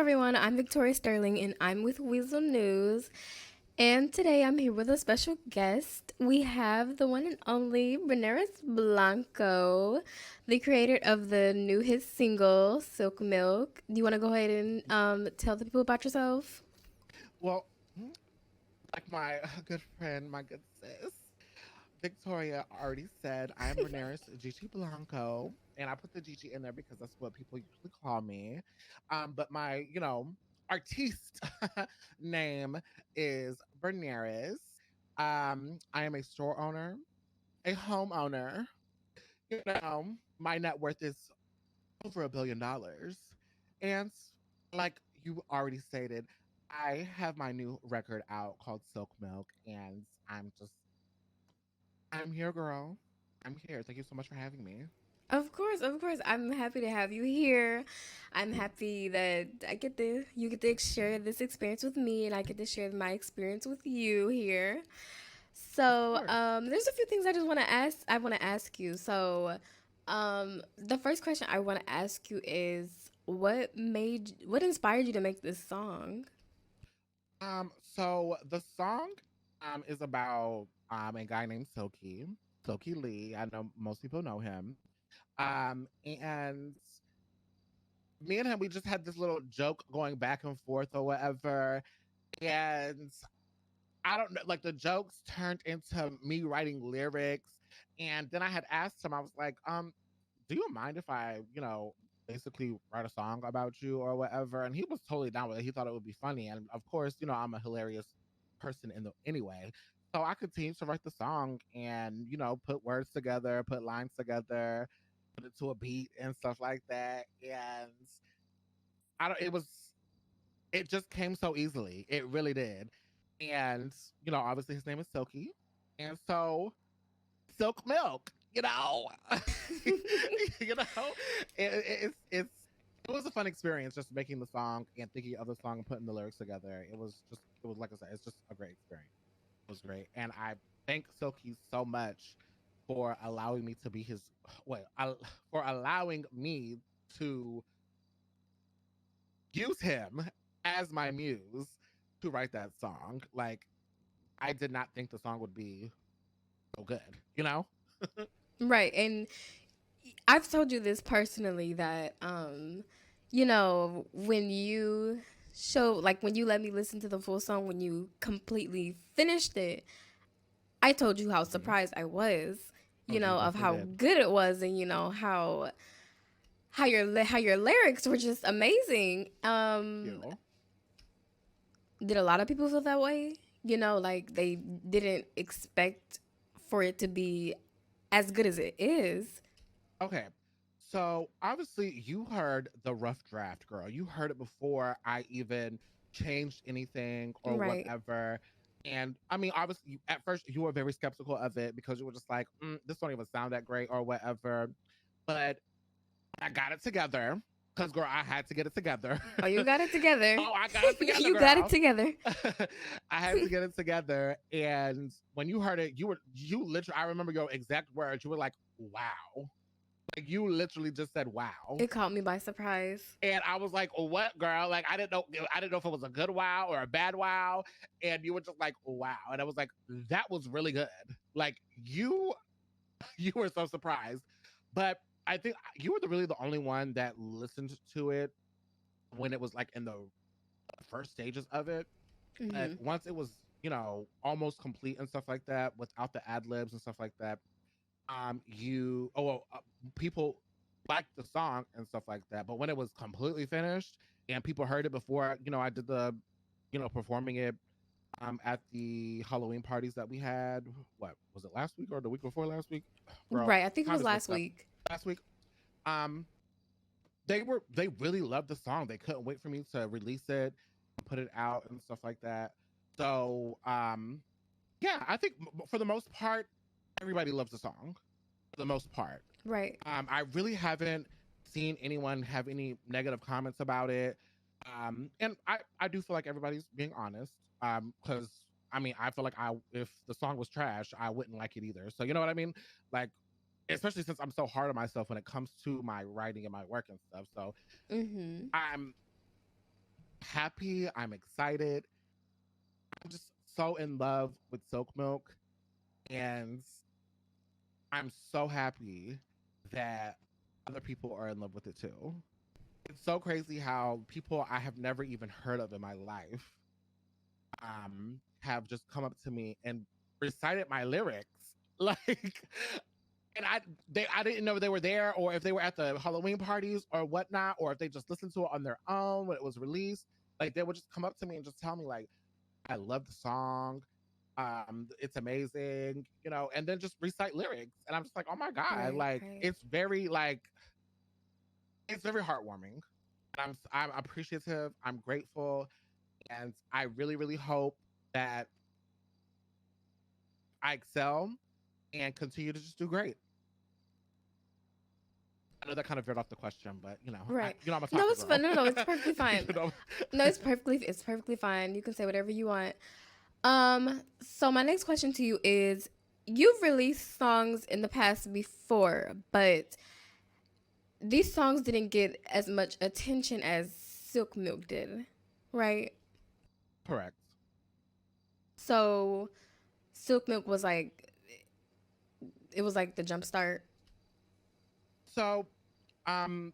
everyone. I'm Victoria Sterling and I'm with Weasel News. And today I'm here with a special guest. We have the one and only Benares Blanco, the creator of the new hit single, Silk Milk. Do you want to go ahead and tell the people about yourself? Well, like my good friend, my good sis, Victoria already said, I'm Renaris Gigi Blanco. And I put the Gigi in there because that's what people usually call me. But my, artiste name is Bernaris. I am a store owner, a homeowner. My net worth is over $1 billion. And like you already stated, I have my new record out called Silk Milk, and I'm here, girl. I'm here. Thank you so much for having me. Of course, of course. I'm happy to have you here. I'm happy that you get to share this experience with me and I get to share my experience with you here. Of So, course. there's a few things I just want to ask. I want to ask you. So, the first question I want to ask you is, what inspired you to make this song? So the song is about a guy named Silky Lee. I know most people know him. And me and him, we just had this little joke going back and forth or whatever. And I don't know, like the jokes turned into me writing lyrics. And then I had asked him, I was like, do you mind if I, basically write a song about you or whatever? And he was totally down with it. He thought it would be funny. And of course, I'm a hilarious person in the anyway. So I continued to write the song and, put words together, put lines together, put it to a beat and stuff like that. And I don't it just came so easily. It really did. And, obviously his name is Silky. And so Silk Milk, you know, it was a fun experience just making the song and thinking of the song and putting the lyrics together. It was like I said, it's just a great experience. It was great. And I thank Silky so much for allowing me to be his, wait, for allowing me to use him as my muse to write that song. Like, I did not think the song would be so good, you know? Right. And I've told you this personally that when you when you let me listen to the full song when you completely finished it, I told you how Hmm. surprised I was, Oh, you of definitely how did. good it was, and how your lyrics were just amazing. You. Did a lot of people feel that way? Like they didn't expect for it to be as good as it is. Okay. So obviously you heard the rough draft, girl. You heard it before I even changed anything or Right. whatever. And I mean, obviously, at first you were very skeptical of it because you were just like, "This don't even sound that great" or whatever. But I got it together because, girl, I had to get it together. Oh, you got it together. Oh, I got it together, You got it girl. together. I had to get it together. And when you heard it, you literally, I remember your exact words. You were like, wow. Like you literally just said wow. It caught me by surprise. And I was like, what, girl? Like I didn't know if it was a good wow or a bad wow. And you were just like, wow. And I was like, that was really good. Like you you were so surprised. But I think you were really the only one that listened to it when it was like in the first stages of it. But Hmm. once it was, almost complete and stuff like that, without the ad libs and stuff like that, people liked the song and stuff like that. But when it was completely finished and people heard it before, I did the, performing it at the Halloween parties that we had. What was it, last week or the week before last week? Girl, Right. I think it time was is last mixed up. week. Last week. Um, they really loved the song. They couldn't wait for me to release it, put it out and stuff like that. So yeah, I think for the most part, everybody loves the song. For the most part, Right. I really haven't seen anyone have any negative comments about it. And I do feel like everybody's being honest. Because I mean, I feel like if the song was trash, I wouldn't like it either. So you know what I mean? Like, especially since I'm so hard on myself when it comes to my writing and my work and stuff. So Hmm. I'm happy. I'm excited. I'm just so in love with Silk Milk, and I'm so happy that other people are in love with it too. It's so crazy how people I have never even heard of in my life have just come up to me and recited my lyrics. Like, and I didn't know they were there, or if they were at the Halloween parties or whatnot, or if they just listened to it on their own when it was released. Like, they would just come up to me and just tell me like, I love the song. It's amazing, and then just recite lyrics. And I'm just like, oh my God, Right, like right. it's very heartwarming. And I'm appreciative, I'm grateful, and I really, really hope that I excel and continue to just do great. I know that kind of veered off the question, but Right. I'm a No, talker it's fine. girl. No, no, it's perfectly fine. you know, No, it's perfectly fine. You can say whatever you want. So my next question to you is, you've released songs in the past before, but these songs didn't get as much attention as Silk Milk did, right? correct. So Silk Milk was like, it was like the jump start. So, um,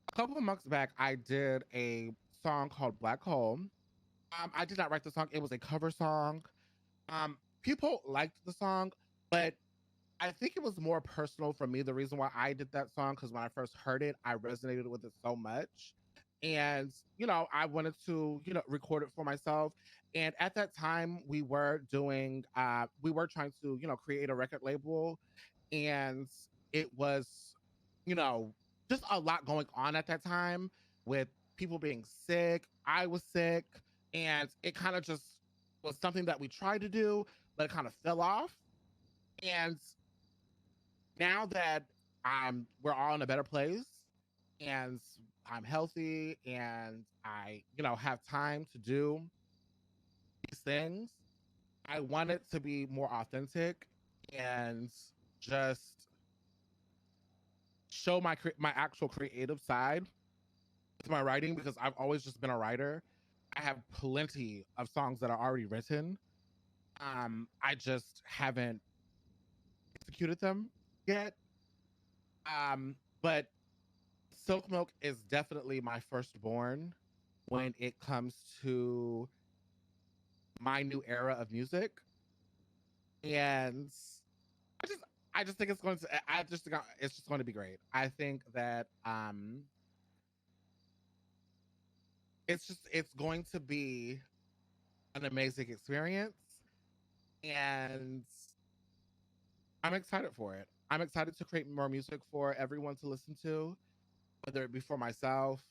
a couple of months back, I did a song called Black Hole. I did not write the song; it was a cover song. People liked the song, but I think it was more personal for me. The reason why I did that song, because when I first heard it, I resonated with it so much. And, I wanted to, record it for myself. And at that time, we were trying to, create a record label. And it was, you know, just a lot going on at that time with people being sick. I was sick. And it kind of just was something that we tried to do, but it kind of fell off. And now that we're all in a better place, and I'm healthy, and I, have time to do these things, I want it to be more authentic and just show my actual creative side with my writing, because I've always just been a writer. I have plenty of songs that are already written. I just haven't executed them yet. But Silk Milk is definitely my firstborn when it comes to my new era of music, and I just I just think it's going to I just think it's just going to be great. I think that it's going to be an amazing experience, and I'm excited for it. I'm excited to create more music for everyone to listen to, whether it be for myself,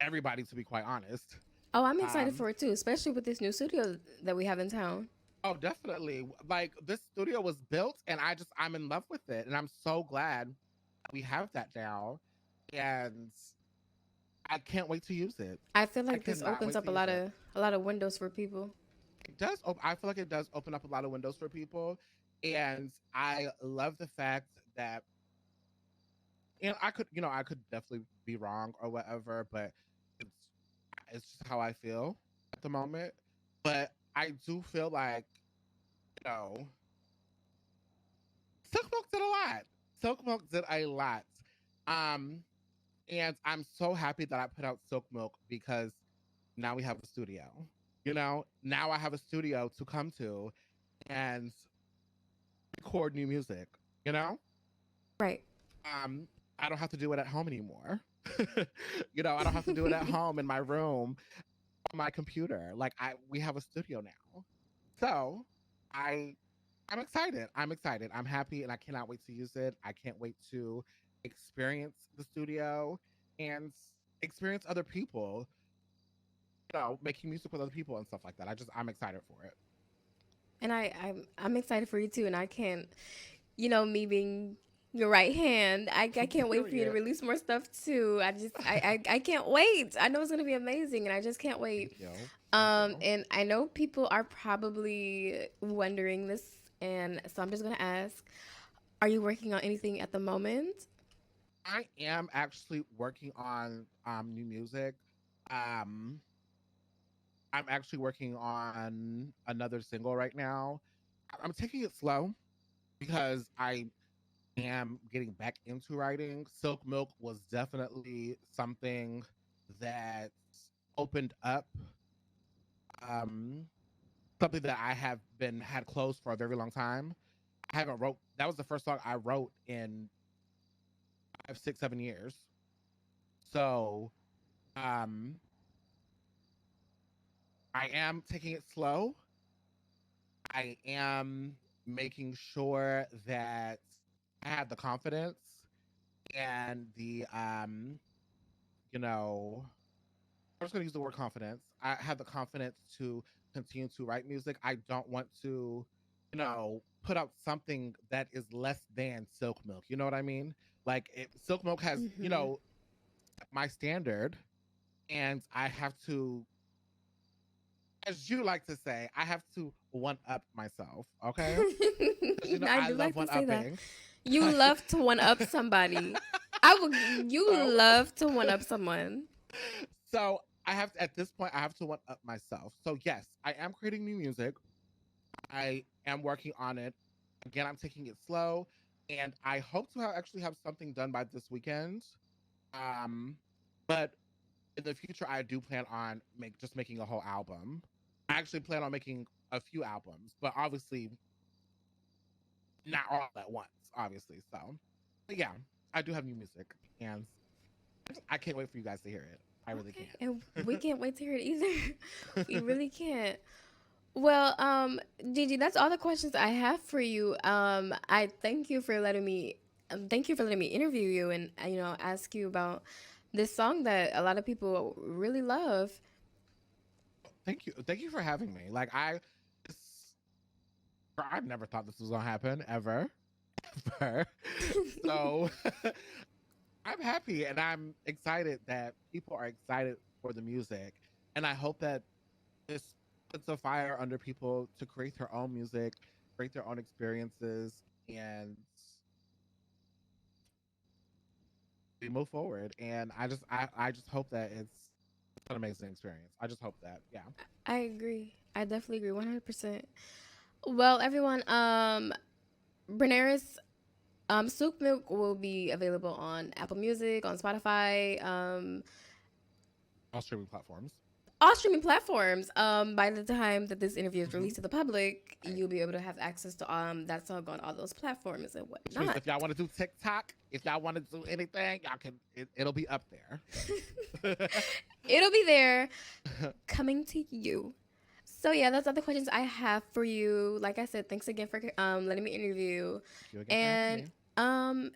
everybody, to be quite honest. Oh, I'm excited Um, for it too, especially with this new studio that we have in town. Oh, definitely. Like, this studio was built, and I'm in love with it, and I'm so glad that we have that now, and I can't wait to use it. I feel I like this cannot opens wait up to use it. a lot of windows for people. I feel like it does open up a lot of windows for people, and I love the fact that, I could definitely be wrong or whatever, but it's it's just how I feel at the moment. But I do feel like, you know, Silk Milk did a lot. Silk Milk did a lot. Um, and I'm so happy that I put out Silk Milk, because now we have a studio. Now I have a studio to come to and record new music. You know, Right. um, I don't have to do it at home anymore. I don't have to do it at home in my room on my computer. Like, we have a studio now. So I I'm excited. I'm excited. I'm happy, and I cannot wait to use it. I can't wait to experience the studio and experience other people, making music with other people and stuff like that. I'm excited for it. And I'm excited for you too. And I can't, me being your right hand, I can't wait for you to Period. release more stuff too. I can't wait. I know it's gonna be amazing, and I just can't Thank wait. you. Thank you. And I know people are probably wondering this, and so I'm just gonna ask: are you working on anything at the moment? I am actually working on new music. Um, I'm actually working on another single right now. I'm taking it slow because I am getting back into writing. Silk Milk was definitely something that opened up um something that I have been had closed for a very long time. I haven't wrote that was the first song I wrote in 5, 6, 7 years. So um I am taking it slow. I am making sure that I have the confidence and the you know, I'm just gonna use the word confidence. I have the confidence to continue to write music. I don't want to, put out something that is less than Silk Milk. You know what I mean? Like Silk Milk has, Mm-hmm. my standard, and I have to, as you like to say, I have to one up myself. Okay, because I I do love like to one say that. upping. You love to one up somebody. You so love to one up someone. so I have to, at this point I have to one up myself. So yes, I am creating new music. I am working on it. Again, I'm taking it slow, and I hope to actually have something done by this weekend. Um, but in the future, I do plan on making a whole album. I actually plan on making a few albums, but obviously not all at once. Obviously, so but yeah, I do have new music, and I can't wait for you guys to hear it. I really Okay, and we can't. can't wait to hear it either. We really can't. Well, Gigi, that's all the questions I have for you. I thank you for letting me interview you and ask you about this song that a lot of people really love. Thank you for having me. Like this- I've never thought this was gonna happen ever, ever. So I'm happy and I'm excited that people are excited for the music. And I hope that this puts a fire under people to create their own music, create their own experiences, and we move forward. And I just hope that it's an amazing experience. I just hope that. Yeah. I agree. I definitely agree 100%. Well, everyone, Brenaris Souk Milk will be available on Apple Music, on Spotify, All streaming platforms. all streaming platforms. By the time that this interview is Hmm. released to the public, Right. you'll be able to have access to that song on all those platforms and Which means whatnot. if y'all want to do TikTok, if y'all want to do anything, y'all can. It'll be up there. It'll be there, coming to you. So yeah, that's all the questions I have for you. Like I said, thanks again for letting me interview, Thank you again for having and me. um,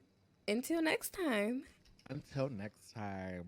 until next time. Until next time.